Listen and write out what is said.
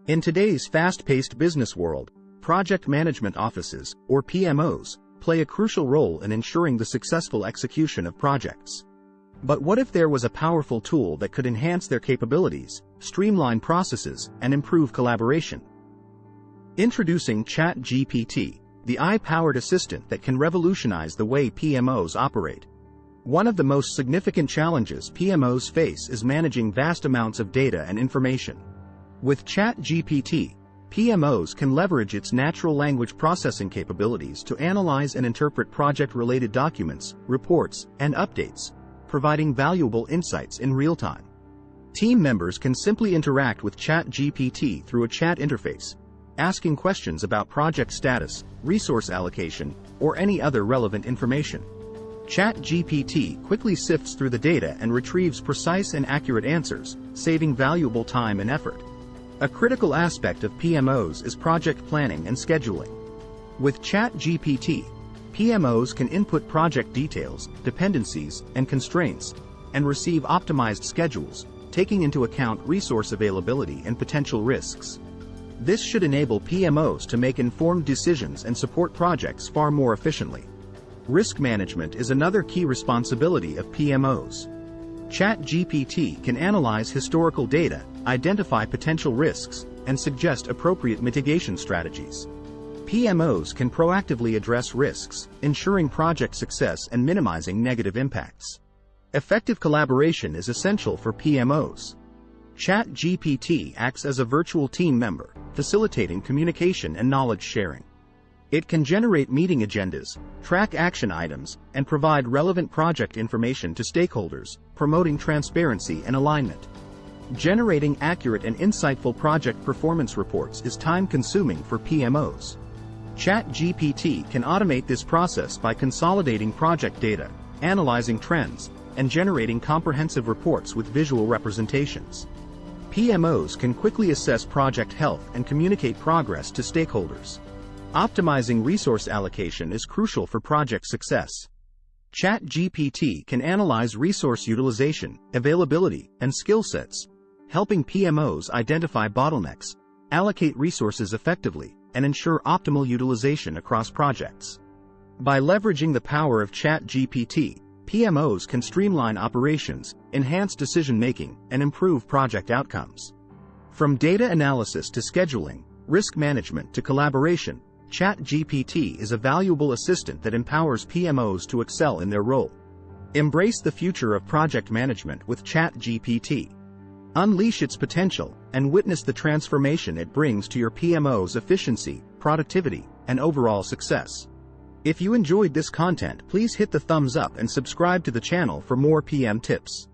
In today's fast-paced business world, project management offices, or PMOs, play a crucial role in ensuring the successful execution of projects. But what if there was a powerful tool that could enhance their capabilities, streamline processes, and improve collaboration? Introducing Chat GPT, the AI-powered assistant that can revolutionize the way PMOs operate. One of the most significant challenges PMOs face is managing vast amounts of data and information. With Chat GPT, PMOs can leverage its natural language processing capabilities to analyze and interpret project-related documents, reports, and updates, providing valuable insights in real time. Team members can simply interact with Chat GPT through a chat interface, asking questions about project status, resource allocation, or any other relevant information. Chat GPT quickly sifts through the data and retrieves precise and accurate answers, saving valuable time and effort. A critical aspect of PMOs is project planning and scheduling. With Chat GPT, PMOs can input project details, dependencies, and constraints, and receive optimized schedules, taking into account resource availability and potential risks. This should enable PMOs to make informed decisions and support projects far more efficiently. Risk management is another key responsibility of PMOs. Chat GPT can analyze historical data, identify potential risks, and suggest appropriate mitigation strategies. PMOs can proactively address risks, ensuring project success and minimizing negative impacts. Effective collaboration is essential for PMOs. Chat GPT acts as a virtual team member, facilitating communication and knowledge sharing. It can generate meeting agendas, track action items, and provide relevant project information to stakeholders, promoting transparency and alignment. Generating accurate and insightful project performance reports is time-consuming for PMOs. Chat GPT can automate this process by consolidating project data, analyzing trends, and generating comprehensive reports with visual representations. PMOs can quickly assess project health and communicate progress to stakeholders. Optimizing resource allocation is crucial for project success. Chat GPT can analyze resource utilization, availability, and skill sets, helping PMOs identify bottlenecks, allocate resources effectively, and ensure optimal utilization across projects. By leveraging the power of Chat GPT, PMOs can streamline operations, enhance decision-making, and improve project outcomes. From data analysis to scheduling, risk management to collaboration, Chat GPT is a valuable assistant that empowers PMOs to excel in their role. Embrace the future of project management with Chat GPT. Unleash its potential and witness the transformation it brings to your PMO's efficiency, productivity, and overall success. If you enjoyed this content, please hit the thumbs up and subscribe to the channel for more PM tips.